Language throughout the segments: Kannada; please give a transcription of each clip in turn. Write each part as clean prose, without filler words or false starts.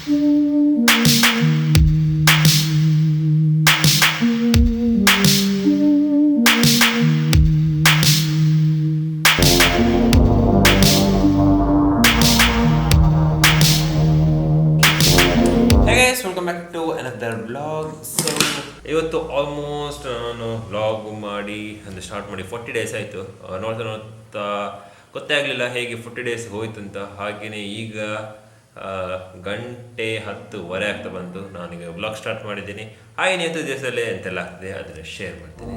Welcome back to another blog. So ಇವತ್ತು ಆಲ್ಮೋಸ್ಟ್ ನಾನು ಬ್ಲಾಗ್ ಮಾಡಿ ಅಂದರೆ ಸ್ಟಾರ್ಟ್ ಮಾಡಿ 40 ಡೇಸ್ ಆಯಿತು. ನೋಡ್ತಾ ನೋಡ್ತಾ ಗೊತ್ತೇ ಆಗಲಿಲ್ಲ ಹೇಗೆ 40 ಡೇಸ್ ಹೋಯ್ತು ಅಂತ. ಹಾಗೆಯೇ ಈಗ 1:10 ಆಗ್ತಾ ಬಂತು, ನಾನೀಗ ಬ್ಲಾಗ್ ಸ್ಟಾರ್ಟ್ ಮಾಡಿದ್ದೀನಿ. ಹಾಗೆಯೇ 10 ದಿವಸದಲ್ಲೇ ಎಂತೆಲ್ಲ ಆಗ್ತದೆ ಅದನ್ನು ಶೇರ್ ಮಾಡ್ತೀನಿ.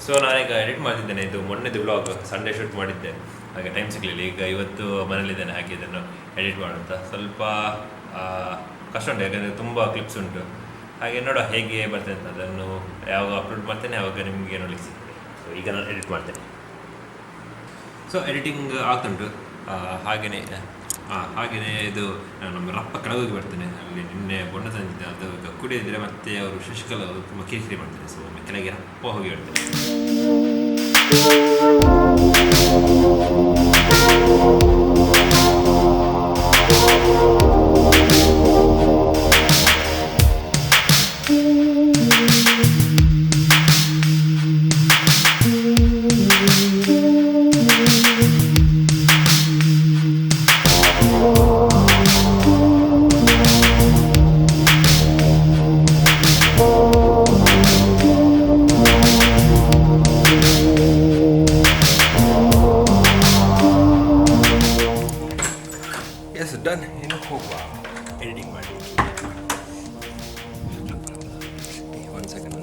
ಸೊ ನಾನೀಗ ಎಡಿಟ್ ಮಾಡ್ತಿದ್ದೇನೆ. ಇದು ಮೊನ್ನೆದು ವ್ಲಾಗ್ ಸಂಡೇ ಶೂಟ್ ಮಾಡಿದ್ದೆ, ಹಾಗೆ ಟೈಮ್ ಸಿಗಲಿಲ್ಲ. ಈಗ ಇವತ್ತು ಮನೇಲಿದ್ದೇನೆ, ಹಾಗೆ ಇದನ್ನು ಎಡಿಟ್ ಮಾಡುವಂತ ಸ್ವಲ್ಪ ಕಷ್ಟ ಉಂಟು, ಯಾಕಂದರೆ ತುಂಬ ಕ್ಲಿಪ್ಸ್ ಉಂಟು. ಹಾಗೆ ನೋಡುವ ಹೇಗೆ ಬರ್ತದೆ ಅಂತ. ಅದನ್ನು ಯಾವಾಗ ಅಪ್ಲೋಡ್ ಮಾಡ್ತೇನೆ ಆವಾಗ ನಿಮಗೆ ನೋಡ್ಲಿಕ್ಕೆ ಸಿಗ್ತದೆ. ಸೊ ಈಗ ನಾನು ಎಡಿಟ್ ಮಾಡ್ತೇನೆ. ಸೊ ಎಡಿಟಿಂಗ್ ಆಗ್ತುಂಟು. ಹಾಗೆಯೇ ಇದು ನಮ್ಮ ರಪ್ಪ ಕೆಳಗೋಗಿ ಬರ್ತೇನೆ. ಅಲ್ಲಿ ನಿನ್ನೆ ಬೊಂಡ ತಂದಿದ್ದೆ, ಅದು ಈಗ ಕುಡಿಯಿದ್ರೆ ಮತ್ತೆ ಅವರು ಶಶಿಕಲಾ ಅವರು ತುಂಬ ಕಿರಿಕಿರಿ ಮಾಡ್ತಾರೆ. ಸೊ ಒಮ್ಮೆ ಕೆಳಗೆ ರಪ್ಪ ಹೋಗಿ ಬರ್ತೇನೆ. ಡನ್. ಇನ್ನು ಹೋಗುವ ಎಡಿಟಿಂಗ್ ಮಾಡಿ. ಒಂದು ಸೆಕೆಂಡ್.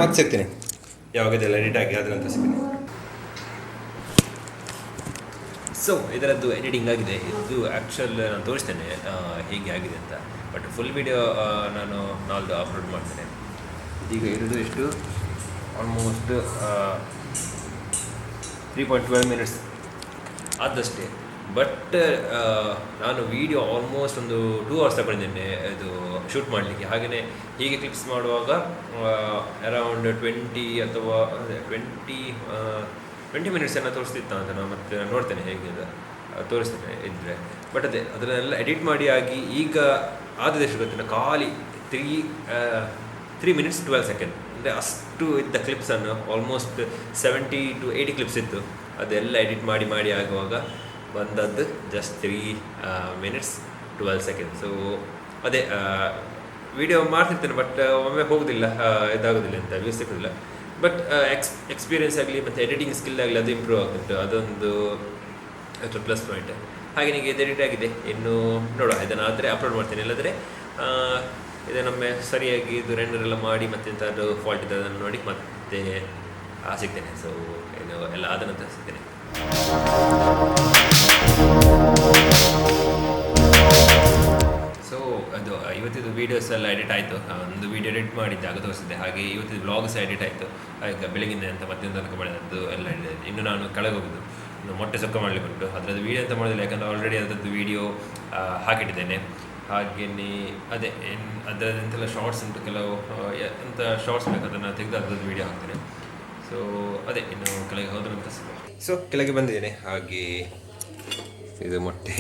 ಮತ್ತೆ ಸಿಗ್ತೀನಿ, ಯಾವಾಗ ಇದೆಲ್ಲ ಎಡಿಟ್ ಆಗಿ ಅದ್ರ ನಂತರ ಸಿಗ್ತೀನಿ. ಸೊ ಇದರದ್ದು ಎಡಿಟಿಂಗ್ ಆಗಿದೆ. ಇದು ಆ್ಯಕ್ಚುಲ್ ನಾನು ತೋರಿಸ್ತೇನೆ ಹೇಗೆ ಆಗಿದೆ ಅಂತ. ಬಟ್ ಫುಲ್ ವಿಡಿಯೋ ನಾನು ನಾಲ್ದು ಅಪ್ಲೋಡ್ ಮಾಡ್ತೇನೆ. ಈಗ ಇರೋದು ಎಷ್ಟು, ಆಲ್ಮೋಸ್ಟ್ 3.12 ಮಿನಿಟ್ಸ್ ಆದಷ್ಟೇ. ಬಟ್ ನಾನು ವೀಡಿಯೋ ಆಲ್ಮೋಸ್ಟ್ ಒಂದು 2 ಅವರ್ಸ್ ತಗೊಂಡಿದ್ದೇನೆ ಇದು ಶೂಟ್ ಮಾಡಲಿಕ್ಕೆ. ಹಾಗೆಯೇ ಹೀಗೆ ಕ್ಲಿಪ್ಸ್ ಮಾಡುವಾಗ ಅರೌಂಡ್ 20 ಅಥವಾ 20 ಮಿನಿಟ್ಸ್ ಏನೋ ತೋರಿಸ್ತಿತ್ತು ಅಂತ. ನಾನು ಮತ್ತೆ ನೋಡ್ತೇನೆ ಹೇಗೆ ತೋರಿಸ್ತೇನೆ ಇದ್ದರೆ. ಬಟ್ ಅದನ್ನೆಲ್ಲ ಎಡಿಟ್ ಮಾಡಿ ಆಗಿ ಈಗ ಆದಷ್ಟು ಗೊತ್ತಿಲ್ಲ, ಖಾಲಿ 3 ಮಿನಿಟ್ಸ್ 12 ಸೆಕೆಂಡ್ ಅಂದರೆ ಅಷ್ಟು ಇದ್ದ ಕ್ಲಿಪ್ಸನ್ನು ಆಲ್ಮೋಸ್ಟ್ 70 to 80 ಕ್ಲಿಪ್ಸ್ ಇತ್ತು. ಅದೆಲ್ಲ ಎಡಿಟ್ ಮಾಡಿ ಆಗುವಾಗ ಬಂದದ್ದು ಜಸ್ಟ್ 3 ಮಿನಿಟ್ಸ್ 12 ಸೆಕೆಂಡ್. ಸೊ ಅದೇ ವಿಡಿಯೋ ಮಾಡ್ತಿರ್ತೇನೆ, ಬಟ್ ಒಮ್ಮೆ ಹೋಗೋದಿಲ್ಲ, ಇದಾಗೋದಿಲ್ಲ ಅಂತ, ವ್ಯೂಸ್ ಸಿಗೋದಿಲ್ಲ. ಬಟ್ ಎಕ್ಸ್ಪೀರಿಯೆನ್ಸ್ ಆಗಲಿ ಮತ್ತು ಎಡಿಟಿಂಗ್ ಸ್ಕಿಲ್ ಆಗಲಿ ಅದು ಇಂಪ್ರೂವ್ ಆಗ್ತಿತ್ತು. ಅದೊಂದು ಪ್ಲಸ್ ಪಾಯಿಂಟ್. ಹಾಗೆ ನನಗೆ ಇದು ಎಡಿಟ್ ಆಗಿದೆ. ಇನ್ನು ನೋಡುವ, ಇದನ್ನು ಆದರೆ ಅಪ್ಲೋಡ್ ಮಾಡ್ತೇನೆ. ಇಲ್ಲದ್ರೆ ಇದನ್ನೊಮ್ಮೆ ಸರಿಯಾಗಿ ಇದು ರೆಂಡರ್ ಎಲ್ಲ ಮಾಡಿ ಮತ್ತೆ ಎಂಥದ್ದು ಫಾಲ್ಟ್ ಇದೆ ಅದನ್ನು ನೋಡಿ ಮತ್ತೆ ಸಿಗ್ತೇನೆ. ಸೊ ಇದು ಎಲ್ಲ ಆದ ನಂತರ ಸಿಗ್ತೇನೆ. ಸೊ ಅದು ಇವತ್ತಿದ್ದು ವೀಡಿಯೋಸ್ ಎಲ್ಲ ಎಡಿಟ್ ಆಯಿತು. ಒಂದು ವೀಡಿಯೋ ಎಡಿಟ್ ಮಾಡಿದ್ದೆ, ಆಗ ತೋರಿಸಿದ್ದೆ. ಹಾಗೆ ಇವತ್ತಿದ್ದು ಬ್ಲಾಗ್ಸ್ ಎಡಿಟ್ ಆಯಿತು. ಈಗ ಬೆಳಗಿನ ಅಂತ ಮಧ್ಯಾಹ್ನ ತನಕ ಮಾಡಿದ್ದು ಎಲ್ಲ ಎಡಿಟ್. ಇನ್ನು ನಾನು ಕೆಳಗೆ ಹೋಗಿದ್ದು, ಇನ್ನು ಮೊಟ್ಟೆ ಸೊಕ್ಕ ಮಾಡಲಿಕ್ಕೆ ಉಂಟು. ಅದರದ್ದು ವೀಡಿಯೋ ಅಂತ ಮಾಡೋದಿಲ್ಲ, ಯಾಕಂದರೆ ಆಲ್ರೆಡಿ ಅದರದ್ದು ವೀಡಿಯೋ ಹಾಕಿಟ್ಟಿದ್ದೇನೆ. ಹಾಗೆಯೇ ಅದೇ ಅದರದ್ದೆಂತೆಲ್ಲ ಶಾರ್ಟ್ಸ್ ಉಂಟು, ಕೆಲವು ಎಂಥ ಶಾರ್ಟ್ಸ್ ಬೇಕು ಅದನ್ನು ತೆಗೆದು ಅದರದ್ದು ವೀಡಿಯೋ ಹಾಕ್ತೇನೆ. ಸೊ ಅದೇ ಇನ್ನು ಕೆಳಗೆ ಹೋದ್ರಂತ. ಸೊ ಕೆಳಗೆ ಬಂದಿದ್ದೇನೆ. ಹಾಗೆ ಇದು ಮೊಟ್ಟೆ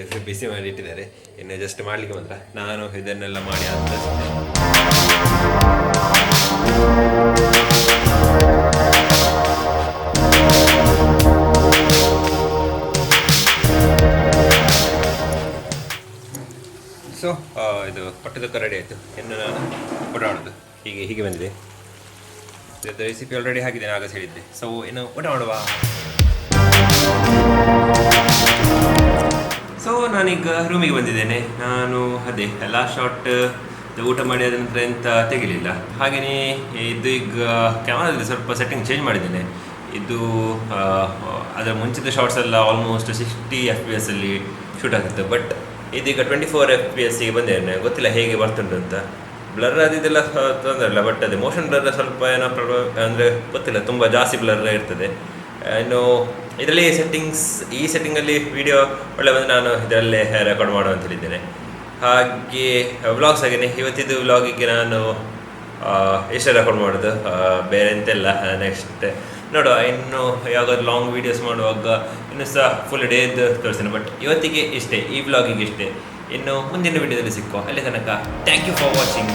ಇದು ಬಿಸಿ ಮಾಡಿ ಇಟ್ಟಿದ್ದಾರೆ, ಇನ್ನು ಜಸ್ಟ್ ಮಾಡಲಿಕ್ಕೆ ಮಾತ್ರ. ನಾನು ಇದನ್ನೆಲ್ಲ ಮಾಡಿ ಅಂತ ಸೊ ಇದು ಪಟ್ಟದಕ್ಕ ರೆಡಿ ಆಯಿತು. ಇನ್ನು ನಾನು ಊಟ ಮಾಡೋದು. ಹೀಗೆ ಬಂದಿದೆ. ಇದು ರೆಸಿಪಿ ಆಲ್ರೆಡಿ ಹಾಕಿದ್ದೇನೆ, ಆಗ ಹೇಳಿದ್ದೆ. ಸೊ ಇನ್ನು ಊಟ ಮಾಡುವ. ಸೊ ನಾನೀಗ ರೂಮಿಗೆ ಬಂದಿದ್ದೇನೆ. ನಾನು ಅದೇ ಲಾಸ್ಟ್ ಶಾರ್ಟ್ ಊಟ ಮಾಡಿ ಆದ ನಂತರ ಎಂತ ತೆಗಿಲಿಲ್ಲ. ಹಾಗೆಯೇ ಇದು ಈಗ ಕ್ಯಾಮರಾದಲ್ಲಿ ಸ್ವಲ್ಪ ಸೆಟ್ಟಿಂಗ್ ಚೇಂಜ್ ಮಾಡಿದ್ದೇನೆ. ಇದು ಅದರ ಮುಂಚಿತ ಶಾರ್ಟ್ಸ್ ಎಲ್ಲ ಆಲ್ಮೋಸ್ಟ್ 60 FPS ಅಲ್ಲಿ ಶೂಟ್ ಆಗ್ತಿತ್ತು. ಬಟ್ ಇದೀಗ 24 FPS ಬಂದಿದ್ದೇನೆ. ಗೊತ್ತಿಲ್ಲ ಹೇಗೆ ಬರ್ತುಂಟು ಅಂತ. ಬ್ಲರ್ ಅದೆಲ್ಲ ತೊಂದರೆ ಇಲ್ಲ, ಬಟ್ ಅದೇ ಮೋಷನ್ ಬ್ಲರ್ ಸ್ವಲ್ಪ ಏನೋ ಪ್ರಾಬ್ಲಮ್ ಅಂದರೆ ಗೊತ್ತಿಲ್ಲ, ತುಂಬ ಜಾಸ್ತಿ ಬ್ಲರ್ ಇರ್ತದೆ. ಇನ್ನು ಇದರಲ್ಲಿ ಈ ಸೆಟ್ಟಿಂಗಲ್ಲಿ ವಿಡಿಯೋ ಒಳ್ಳೆ ಬಂದು ನಾನು ಇದರಲ್ಲೇ ರೆಕಾರ್ಡ್ ಮಾಡುವ ಅಂತ ಹೇಳಿದ್ದೇನೆ. ಹಾಗೆ ವ್ಲಾಗ್ಸ್ ಹಾಗೆಯೇ ಇವತ್ತಿದ್ದು ವ್ಲಾಗಿಗೆ ನಾನು ಎಷ್ಟೇ ರೆಕಾರ್ಡ್ ಮಾಡೋದು, ಬೇರೆ ಎಂತೆಲ್ಲ. ನೆಕ್ಸ್ಟ್ ನೋಡುವ, ಇನ್ನು ಯಾವುದಾದ್ರು ಲಾಂಗ್ ವೀಡಿಯೋಸ್ ಮಾಡುವಾಗ ಇನ್ನೂ ಸಹ ಫುಲ್ ಡೇದು ತೋರಿಸ್ತೇನೆ. ಬಟ್ ಇವತ್ತಿಗೆ ಇಷ್ಟೇ, ಈ ವ್ಲಾಗಿಗೆ ಇಷ್ಟೇ. ಇನ್ನು ಮುಂದಿನ ವಿಡಿಯೋದಲ್ಲಿ ಸಿಕ್ಕೋ. ಅಲ್ಲಿ ತನಕ ಥ್ಯಾಂಕ್ ಯು ಫಾರ್ ವಾಚಿಂಗ್.